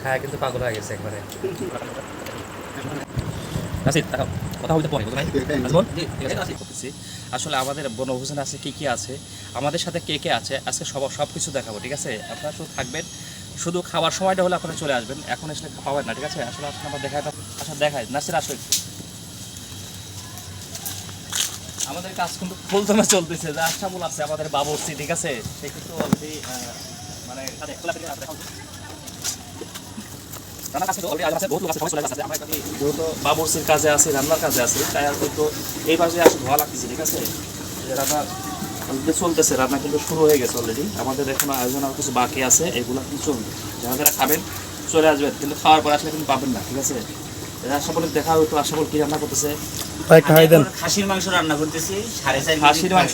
খায় কিন্তু পাগল হয়ে গেছে একবারে। নাসির কথা বলতে পরে বুঝলেন আজমল করতেছি। আসলে আমাদের বনভোজনে আছে কি কি আছে, আমাদের সাথে কে কে আছে, আজকে সব কিছু দেখাবো। ঠিক আছে, আপনারা শুধু থাকবেন, শুধু খাবার সময়টা হলে আপনারা চলে আসবেন, এখন আসলে পাবেন না। ঠিক আছে, আসলে আসলে আমরা দেখায় নাসির আসো একটু। আমাদের কাজ কিন্তু ফুলদমে চলতেছে, যে আশরাফুল আছে আমাদের বাবুর্চি। ঠিক আছে, সে কিন্তু অলরেডি মানে বাবুর্চির কাজে আছে, রান্নার কাজে আছে, তাই আর কিন্তু এই পাশে আসলে ধোয়া লাগতেছে। ঠিক আছে, রান্না চলতেছে, রান্না কিন্তু শুরু হয়ে গেছে অলরেডি। আমাদের এখন আয়োজন আর কিছু বাকি আছে, এগুলো কিন্তু চলবে। যারা যারা খাবেন চলে আসবেন, কিন্তু খাওয়ার পর আসলে কিন্তু পাবেন না। ঠিক আছে, আশাফলের দেখা হয়তো আশাফল কি রান্না করতেছে। খাসির মাংস রান্না করতেছি, খাসির মাংস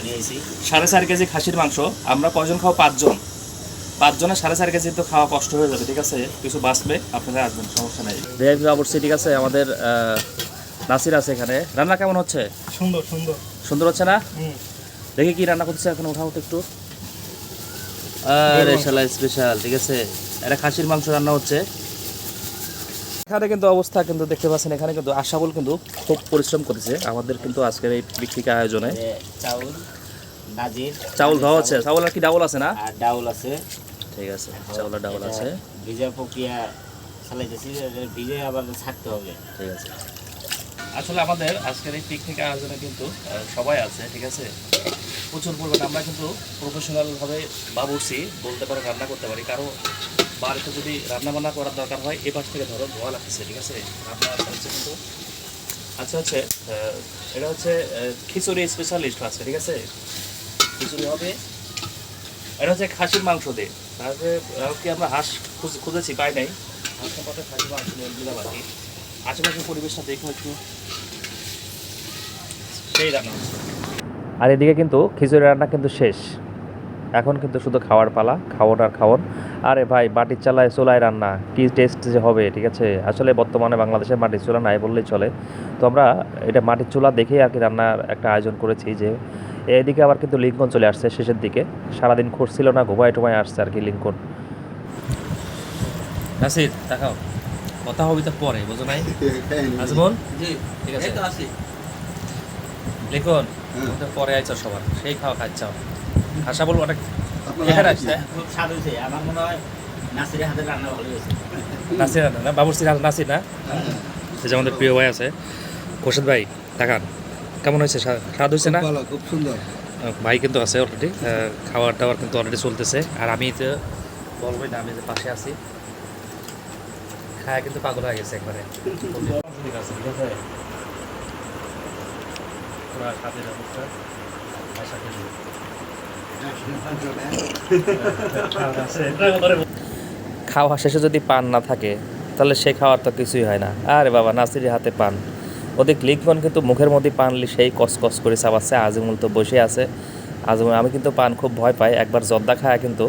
নিয়েছি 4.5 কেজি খাসির মাংস। আমরা কয়জন খাবো? 5 জন। 5 জনের 4.5 কেজি তো খাওয়া কষ্ট হয়ে যাবে। ঠিক আছে, কিছু বাঁচবে, আপনারা আসবেন, সমস্যা নেই। ভিআইপি অবশ্যই। ঠিক আছে, আমাদের নাসির আছে এখানে। রান্না কেমন হচ্ছে? সুন্দর সুন্দর সুন্দর হচ্ছে না? দেখি কি রান্না করতেছে এখন, উঠাও তো একটু। আরে শালা স্পেশাল। ঠিক আছে, এটা খাসির মাংস রান্না হচ্ছে এখানে। কিন্তু অবস্থা কিন্তু দেখতে পাচ্ছেন, এখানে কিন্তু আশাফুল কিন্তু খুব পরিশ্রম করেছে আমাদের কিন্তু আজকের এই পিকনিক আয়োজনে। চাউল ধোয়া হচ্ছে। চাউল আর কি ডাউল আছে না? আর ডাউল আছে। ঠিক আছে, চাউল আর ডাউল আছে। ভিজা প্রক্রিয়া চালাইতেছি, ভিজে আবার ছাড়তে হবে। ঠিক আছে, আসলে আমাদের আজকের এই পিকনিক আয়োজনে কিন্তু সবাই আছে। ঠিক আছে, প্রচুর পরিমাণে আমরা কিন্তু প্রফেশনালভাবে বাবুর্চি বলতে পারি, রান্না করতে পারি। কারো বাড়িতে যদি রান্নাবান্না করার দরকার হয়, এ পাশ থেকে ধরো ধোয়া লাগতেছে। ঠিক আছে, রান্না হচ্ছে কিন্তু আচ্ছা হচ্ছে এটা হচ্ছে খিচুড়ি স্পেশালিস্ট আছে। ঠিক আছে, খিচুড়ি হবে। এটা হচ্ছে খাসির মাংস দিয়ে। তারপরে কি আমরা হাঁস খুঁজেছি, পাই নাই। হাঁসের পথে খাসির মাংস নিয়ে দিলাম আর কি। আশেপাশের পরিবেশটা দেখো একটু, সেই রান্না হচ্ছে। আর এদিকে কিন্তু খিচুড়ি রান্না কিন্তু শেষ, এখন কিন্তু শুধু খাওয়ার পালা, খাওয়ান আর খাওয়ান। আরে ভাই, মাটির চালায় চুলায় রান্না কি টেস্ট যে হবে। ঠিক আছে, আসলে বর্তমানে বাংলাদেশে মাটির চুলা নাই বললেই চলে। তো আমরা এটা মাটির চুলা দেখেই আর কি রান্নার একটা আয়োজন করেছি। যে এদিকে আবার কিন্তু লিঙ্কন চলে আসছে শেষের দিকে, সারাদিন খুঁজছিল না, ঘুমায় টুমায় আসছে আর কি লিঙ্কন। নাসির দেখাও, কথা হবে তো পরে, বুঝো নাই আজমল? ঠিক আছে, লিঙ্কন পরে আইছ সবার, সেই খাওয়া খাচ্ছাও। আশা বলবো অনেক এখানে আসছে। খুব স্বাদ হয়েছে, আমার মনে হয় নাসিরের হাতের রান্না ভালো হয়েছে। নাসির না, বাবুর্চির হাত নাসির না? যে আমাদের প্রিয় ভাই আছে খোরশেদ ভাই, দেখান কেমন হয়েছে, স্বাদ হয়েছে না? খুব সুন্দর। ভাই কিন্তু আছে অলরেডি, খাবার দাবার কিন্তু অলরেডি চলতেছে। আর আমি তো বলবোই না, আমি যে পাশে আছি, খায় কিন্তু পাগল হয়ে গেছে একবারে। ঠিক আছে, ঠিক আছে, পুরা স্বাদের অবস্থা। খাওয়া শেষে যদি পান না থাকে, তাহলে সে খাওয়ার তো কিছুই হয় না। আরে বাবা, নাসিরের হাতে পান, ওদিক লিঙ্কন কিন্তু মুখের মধ্যে পানলি সেই কস করে চাবাচ্ছে। আজমুল তো বসে আছে। আজমুল, আমি কিন্তু পান খুব ভয় পাই, একবার জর্দা খায় কিন্তু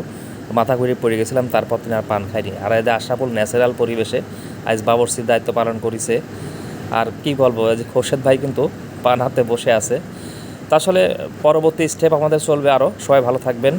মাথা ঘুরে পড়ে গেছিলাম, তারপর তিনি আর পান খাইনি। আর এদের আশরাফুল ন্যাচারাল পরিবেশে আজ বাবুর্চির দায়িত্ব পালন করেছে। আর কি বলবো, যে খোরশেদ ভাই কিন্তু পান হাতে বসে আছে। তা আসলে পরবর্তী স্টেপ আমাদের চলবে আরও। সবাই ভালো থাকবেন।